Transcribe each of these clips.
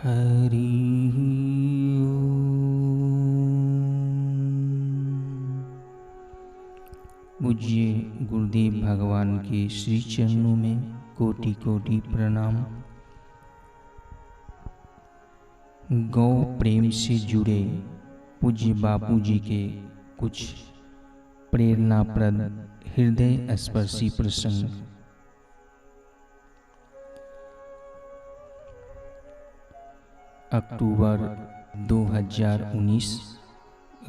हरि पूज्य गुरुदेव भगवान के श्री चरणों में कोटि कोटि प्रणाम। गौ प्रेम से जुड़े पूज्य बापू जी के कुछ प्रेरणाप्रद हृदय स्पर्शी प्रसंग। अक्टूबर 2019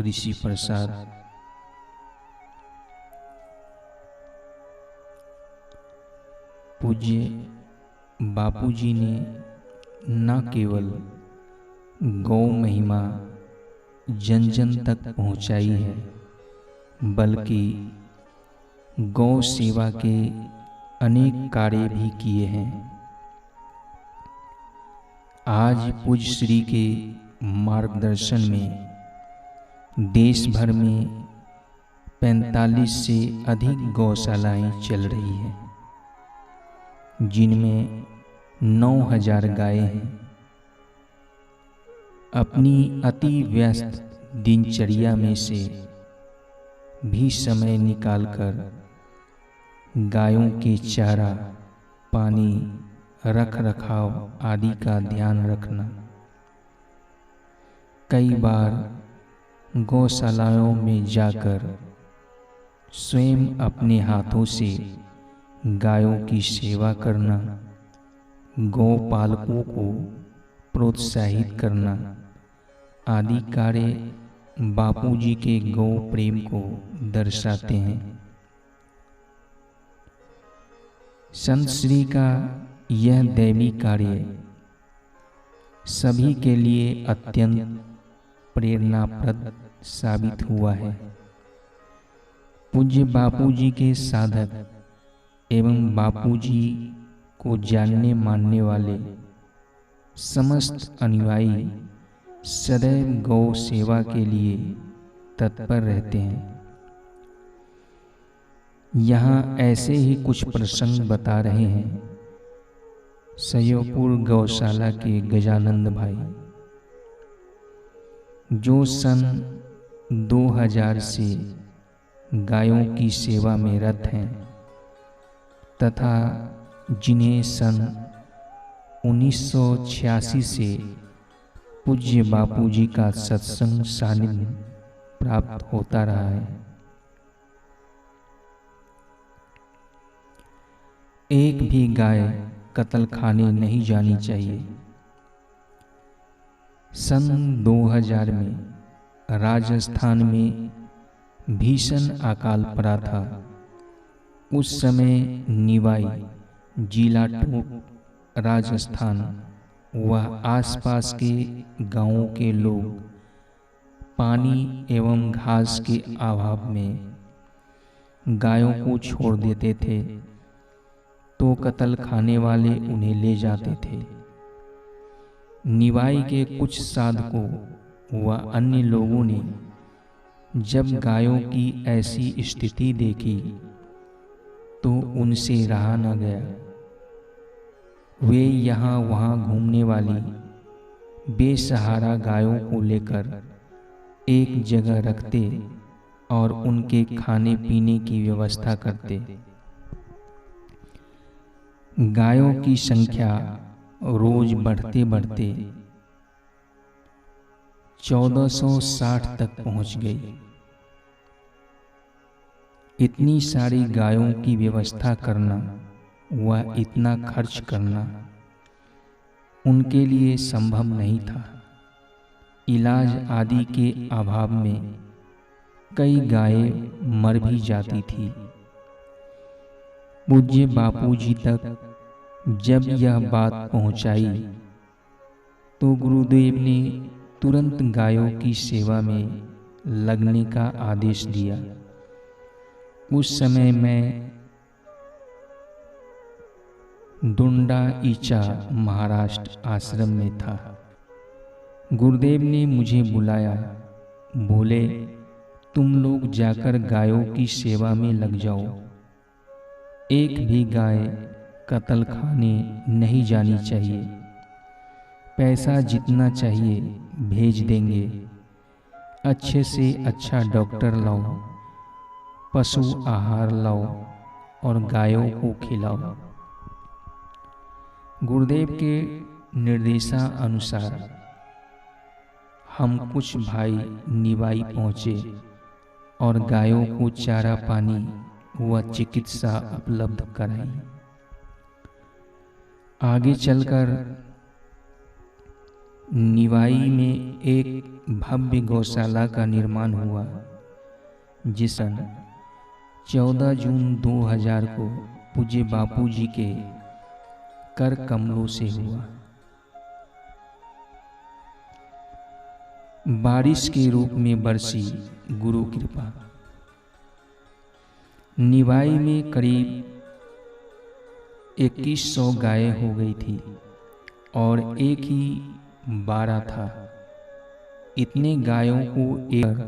ऋषि प्रसाद। पूज्य बापू जी ने न केवल गौ महिमा जन जन तक पहुंचाई है, बल्कि गौ सेवा के अनेक कार्य भी किए हैं। आज पूज्य श्री के मार्गदर्शन में देश भर में 45 से अधिक गौशालाएं चल रही हैं, जिनमें 9000 गायें हैं। अपनी अति व्यस्त दिनचर्या में से भी समय निकालकर गायों के चारा, पानी, रख रखाव आदि का ध्यान रखना। कई बार गौशालाओं में जाकर स्वयं अपने हाथों से गायों की सेवा करना, गौपालकों को प्रोत्साहित करना आदि कार्य बापू जी के गौ प्रेम को दर्शाते हैं। संत श्री का यह दैवी कार्य सभी के लिए अत्यंत प्रेरणाप्रद साबित हुआ है। पूज्य बापू जी के साधक एवं बापू जी को जानने मानने वाले समस्त अनुयायी सदैव गौ सेवा के लिए तत्पर रहते हैं। यहाँ ऐसे ही कुछ प्रसंग बता रहे हैं सयोपुर गौशाला के गजानंद भाई, जो सन 2000 से गायों की सेवा में रत हैं तथा जिन्हें सन 1986 से पूज्य बापू जी का सत्संग सानिध्य प्राप्त होता रहा है। एक भी गाय कत्ल खाने नहीं जानी चाहिए। सन 2000 में राजस्थान में भीषण अकाल पड़ा था। उस समय निवाई जिला टोंक, राजस्थान व आसपास के गांवों के लोग पानी एवं घास के अभाव में गायों को छोड़ देते थे, तो कत्ल खाने वाले उन्हें ले जाते थे। निवाई के कुछ साधकों व अन्य लोगों ने जब गायों की ऐसी स्थिति देखी तो उनसे रहा न गया। वे यहाँ वहाँ घूमने वाली बेसहारा गायों को लेकर एक जगह रखते और उनके खाने पीने की व्यवस्था करते। गायों की संख्या रोज बढ़ते बढ़ते 1460 तक पहुंच गई। इतनी सारी गायों की व्यवस्था करना व इतना खर्च करना उनके लिए संभव नहीं था। इलाज आदि के अभाव में कई गायें मर भी जाती थी। पूज्य बापू जी तक जब यह बात पहुंचाई तो गुरुदेव ने तुरंत गायों की सेवा में लगने का आदेश दिया। उस समय मैं दुंडा ईचा महाराष्ट्र आश्रम में था। गुरुदेव ने मुझे बुलाया, बोले तुम लोग जाकर गायों की सेवा में लग जाओ। एक भी गाय कत्ल खाने नहीं जानी चाहिए। पैसा जितना चाहिए भेज देंगे, अच्छे से अच्छा डॉक्टर लाओ, पशु आहार लाओ और गायों को खिलाओ। गुरुदेव के निर्देशानुसार हम कुछ भाई निवाई पहुँचे और गायों को चारा पानी व चिकित्सा उपलब्ध कराई। आगे चलकर निवाई में एक भव्य गौशाला का निर्माण हुआ, जिस सन 14 जून 2000 को पूज्य बापू जी के कर कमलों से हुआ। बारिश के रूप में बरसी गुरु कृपा। निवाई में करीब 2100 गायें हो गई थी और एक ही बाड़ा था। इतने गायों को एक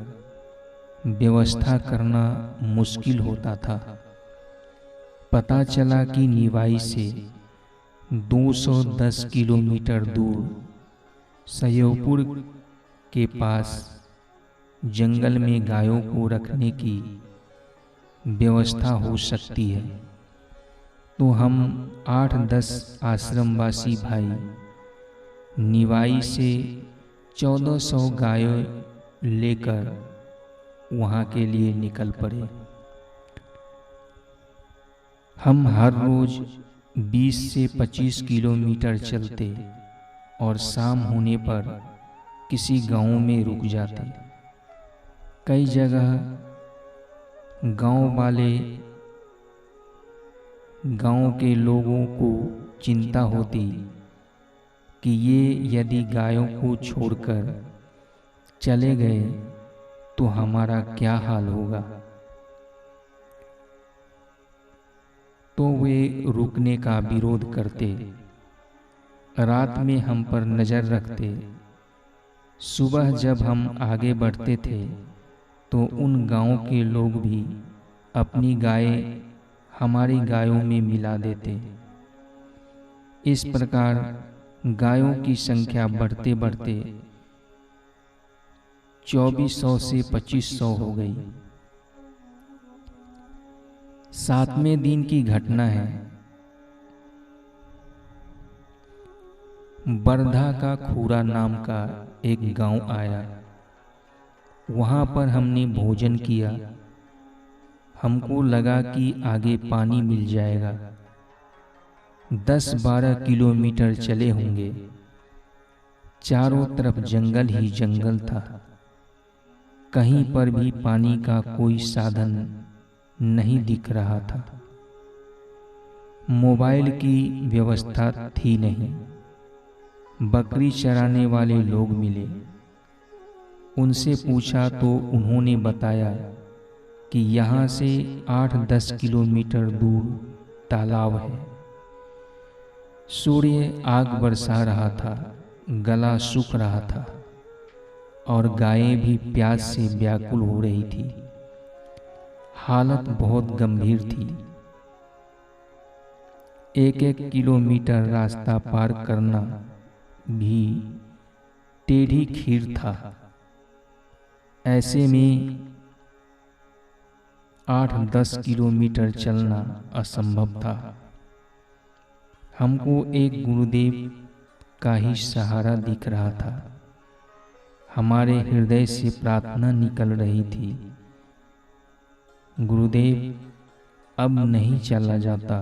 व्यवस्था करना मुश्किल होता था। पता चला कि निवाई से 210 किलोमीटर दूर सयोपुर के पास जंगल में गायों को रखने की व्यवस्था हो सकती है। तो हम 8-10 आश्रमवासी भाई निवाई से 1400 गायों लेकर वहाँ के लिए निकल पड़े। हम हर रोज 20 से 25 किलोमीटर चलते और शाम होने पर किसी गांव में रुक जाते। कई जगह गांव के लोगों को चिंता होती कि ये यदि गायों को छोड़कर चले गए तो हमारा क्या हाल होगा। तो वे रुकने का विरोध करते, रात में हम पर नजर रखते। सुबह जब हम आगे बढ़ते थे तो उन गांव के लोग भी अपनी गायें हमारी गायों में मिला देते। इस प्रकार गायों की संख्या बढ़ते बढ़ते 2400 से 2500 हो गई। 7वें दिन की घटना है। बरधा का खूरा नाम का एक गांव आया। वहां पर हमने भोजन किया। हमको लगा कि आगे पानी मिल जाएगा। 10-12 किलोमीटर चले होंगे। चारों तरफ जंगल ही जंगल था। कहीं पर भी पानी का कोई साधन नहीं दिख रहा था। मोबाइल की व्यवस्था थी नहीं। बकरी चराने वाले लोग मिले। उनसे पूछा तो उन्होंने बताया कि यहाँ से 8-10 किलोमीटर दूर तालाब है। सूर्य आग बरसा रहा था, गला सूख रहा था और गायें भी प्यास से व्याकुल हो रही थी। हालत बहुत गंभीर थी। 1-1 किलोमीटर रास्ता पार करना भी टेढ़ी खीर था। ऐसे में 8-10 किलोमीटर चलना असंभव था। हमको एक गुरुदेव का ही सहारा दिख रहा था। हमारे हृदय से प्रार्थना निकल रही थी, गुरुदेव अब नहीं चला जाता,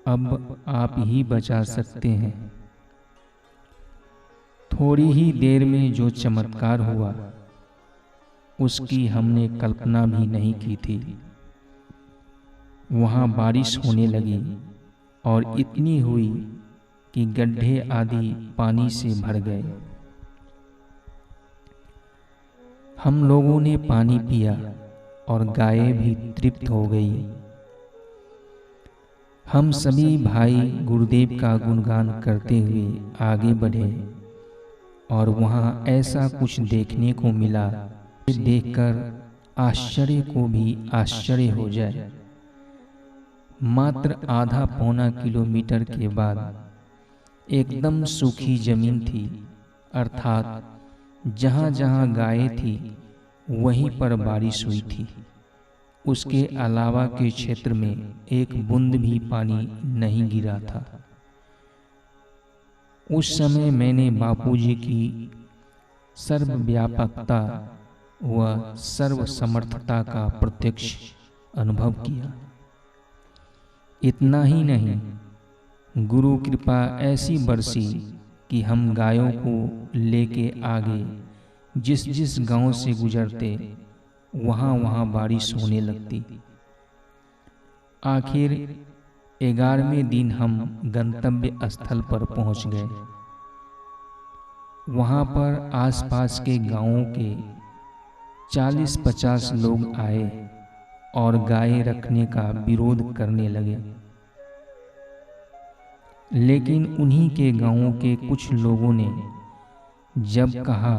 अब आप ही बचा सकते हैं। थोड़ी ही देर में जो चमत्कार हुआ उसकी हमने कल्पना भी नहीं की थी। वहाँ बारिश होने लगी और इतनी हुई कि गड्ढे आदि पानी से भर गए। हम लोगों ने पानी पिया और गायें भी तृप्त हो गई। हम सभी भाई गुरुदेव का गुणगान करते हुए आगे बढ़े और वहाँ ऐसा कुछ देखने को मिला, देखकर आश्चर्य को भी आश्चर्य हो जाए। मात्र आधा-पौना किलोमीटर के बाद एकदम सूखी जमीन थी, अर्थात जहाँ जहाँ गायें थी वहीं पर बारिश हुई थी। उसके अलावा के क्षेत्र में एक बूंद भी पानी नहीं गिरा था। उस समय मैंने बापूजी की सर्वव्यापकता व सर्वसमर्थता का प्रत्यक्ष अनुभव किया। इतना ही नहीं, गुरु कृपा ऐसी बरसी कि हम गायों को लेके आगे जिस जिस गांव से गुजरते वहां वहां बारिश होने लगती। आखिर 11वें दिन हम गंतव्य स्थल पर पहुंच गए। वहां पर आसपास के गांवों के 40-50 लोग आए और गायें रखने का विरोध करने लगे। लेकिन उन्हीं के गांवों के कुछ लोगों ने जब कहा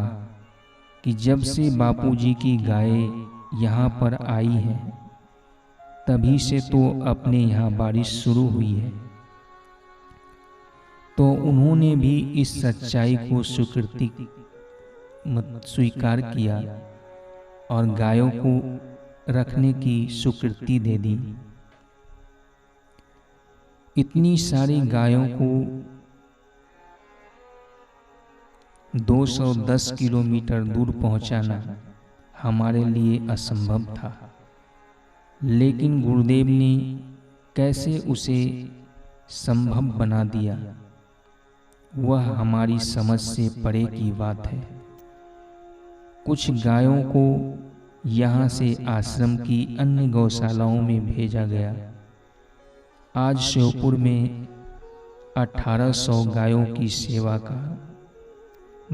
कि जब से बापूजी की गायें यहाँ पर आई हैं, तभी से तो अपने यहाँ बारिश शुरू हुई है, तो उन्होंने भी इस सच्चाई को स्वीकार किया और गायों को रखने की स्वीकृति दे दी। इतनी सारी गायों को 210 किलोमीटर दूर पहुंचाना हमारे लिए असंभव था, लेकिन गुरुदेव ने कैसे उसे संभव बना दिया, वह हमारी समझ से परे की बात है। कुछ गायों को यहाँ से आश्रम की अन्य गौशालाओं में भेजा गया। आज श्योपुर में 1800 गायों की सेवा का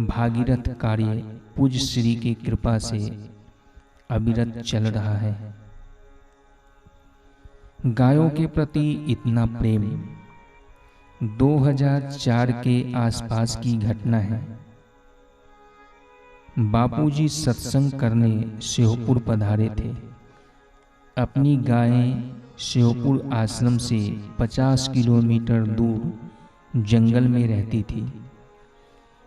भागीरथ कार्य पूज्य श्री की कृपा से अविरत चल रहा है। गायों के प्रति इतना प्रेम 2004 के आसपास की घटना है। बापूजी सत्संग करने श्योपुर पधारे थे। अपनी गायें श्योपुर आश्रम से 50 किलोमीटर दूर जंगल में रहती थी।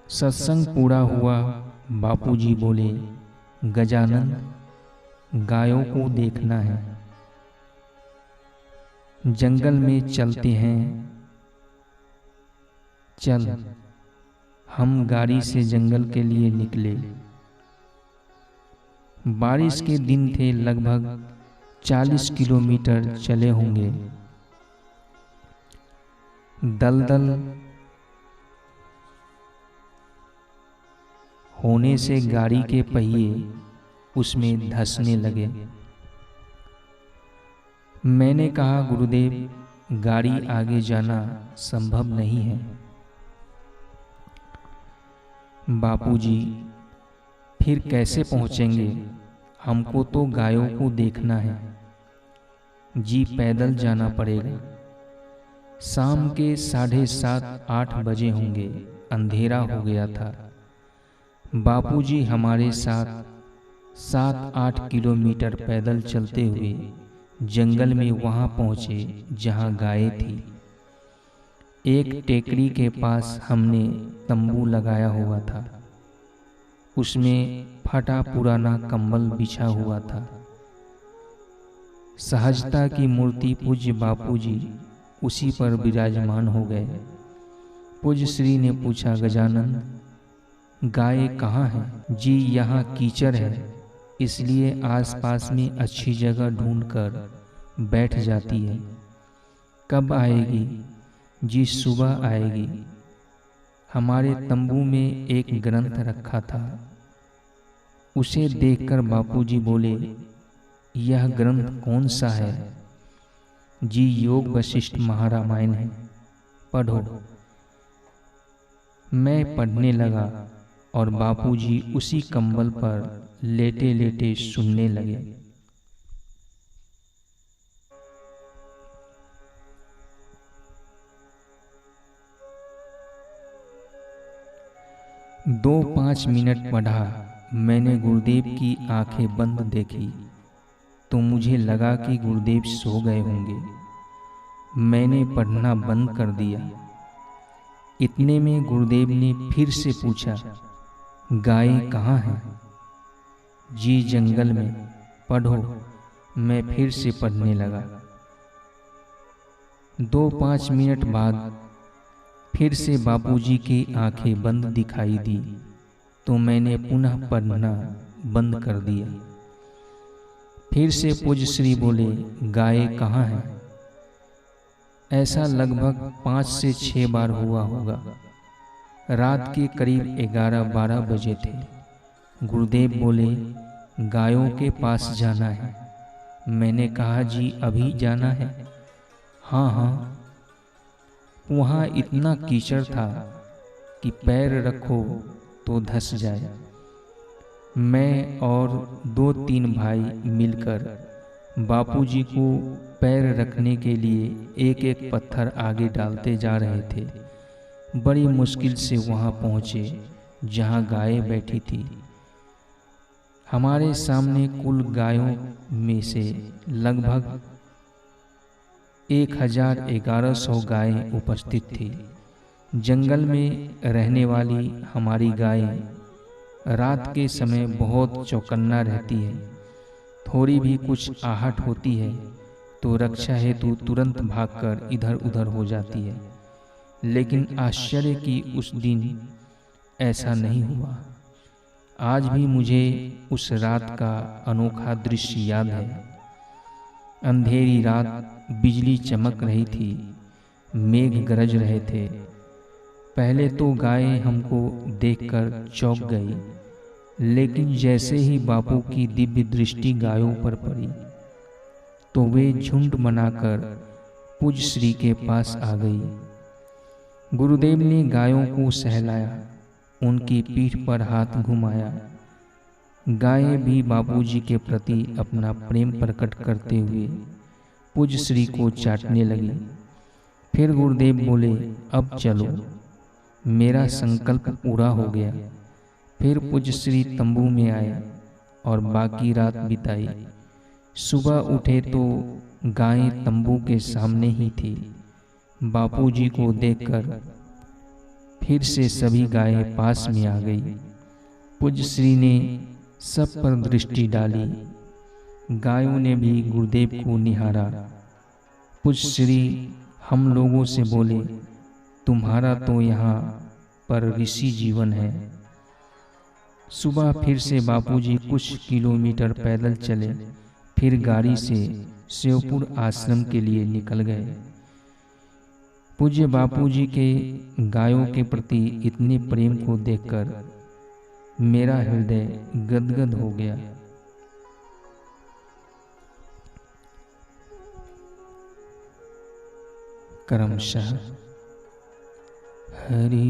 सत्संग पूरा हुआ। बापूजी बोले, गजानन, गायों को देखना है, जंगल में चलते हैं। चल। हम गाड़ी से जंगल के लिए निकले। बारिश के दिन थे, लगभग 40 किलोमीटर चले होंगे। दलदल होने से गाड़ी के पहिए उसमें धंसने लगे। मैंने कहा, गुरुदेव, गाड़ी आगे जाना संभव नहीं है। बापूजी, फिर कैसे पहुंचेंगे? हमको तो गायों को देखना है। जी, पैदल जाना पड़ेगा। शाम के 7:30-8 बजे होंगे, अंधेरा हो गया था। बापूजी हमारे साथ 7-8 किलोमीटर पैदल चलते हुए जंगल में वहां पहुंचे जहां गायें थी। एक टेकरी के पास हमने तंबू लगाया हुआ था। उसमें फटा पुराना कंबल बिछा हुआ था। सहजता की मूर्ति पूज्य बापूजी उसी पर विराजमान हो गए। पूज्य श्री ने पूछा, गजानन, गाय कहाँ है? जी, यहाँ कीचड़ है, इसलिए आसपास में अच्छी जगह ढूंढकर बैठ जाती है। कब आएगी? जी, सुबह आएगी। हमारे तंबू में एक ग्रंथ रखा था। उसे देखकर बापूजी बोले, यह ग्रंथ कौन सा है? जी, योग वशिष्ठ महारामायण है, पढ़ो। मैं पढ़ने लगा और बापूजी उसी कंबल पर लेटे लेटे सुनने लगे। दो 5 मिनट पढ़ा। मैंने गुरुदेव की आंखें बंद देखी तो मुझे लगा कि गुरुदेव सो गए होंगे। मैंने पढ़ना बंद कर दिया। इतने में गुरुदेव ने फिर से पूछा, गायें कहाँ हैं? जी जंगल में, पढ़ो। मैं फिर से पढ़ने लगा। 2-5 मिनट बाद फिर से बापूजी की आंखें बंद दिखाई दी, तो मैंने पुनः पढ़ना बंद कर दिया। फिर से पूज्य श्री बोले, गायें कहाँ हैं? ऐसा लगभग 5 से 6 बार हुआ होगा। रात के करीब 11-12 बजे थे। गुरुदेव बोले, गायों के पास जाना है। मैंने कहा, जी अभी जाना है? हाँ हाँ। वहाँ इतना कीचड़ था कि पैर रखो तो धंस जाए। मैं और 2-3 भाई मिलकर बापूजी को पैर रखने के लिए एक एक पत्थर आगे डालते जा रहे थे। बड़ी मुश्किल से वहाँ पहुँचे जहाँ गायें बैठी थी। हमारे सामने कुल गायों में से लगभग 1100 गायें उपस्थित थी। जंगल में रहने वाली हमारी गायें रात के समय बहुत चौकन्ना रहती है। थोड़ी भी कुछ आहट होती है तो रक्षा हेतु तुरंत भागकर इधर उधर हो जाती है। लेकिन आश्चर्य कि उस दिन ऐसा नहीं हुआ। आज भी मुझे उस रात का अनोखा दृश्य याद है। अंधेरी रात, बिजली चमक रही थी, मेघ गरज रहे थे। पहले तो गायें हमको देखकर चौंक गई, लेकिन जैसे ही बापू की दिव्य दृष्टि गायों पर पड़ी तो वे झुंड बनाकर पूज्य श्री के पास आ गई। गुरुदेव ने गायों को सहलाया, उनकी पीठ पर हाथ घुमाया। गायें भी बापूजी के प्रति अपना प्रेम प्रकट करते हुए पूज्य श्री को चाटने लगी। फिर गुरुदेव बोले, अब चलो, मेरा संकल्प पूरा हो गया। फिर पूज्य श्री तंबू में आए और बाकी रात बिताई। सुबह उठे तो गायें तंबू के सामने ही थी। बापूजी को देखकर फिर से सभी गायें पास में आ गई। पूज्य श्री ने सब पर दृष्टि डाली। गायों ने भी गुरुदेव को निहारा। पूज्य श्री हम लोगों से बोले, तुम्हारा तो यहाँ पर ऋषि जीवन है। सुबह फिर से बापूजी कुछ किलोमीटर पैदल चले, फिर गाड़ी से शिवपुर आश्रम के लिए निकल गए। पूज्य बापूजी के गायों के प्रति इतने प्रेम को देखकर मेरा हृदय गदगद हो गया। क्रमशः हरि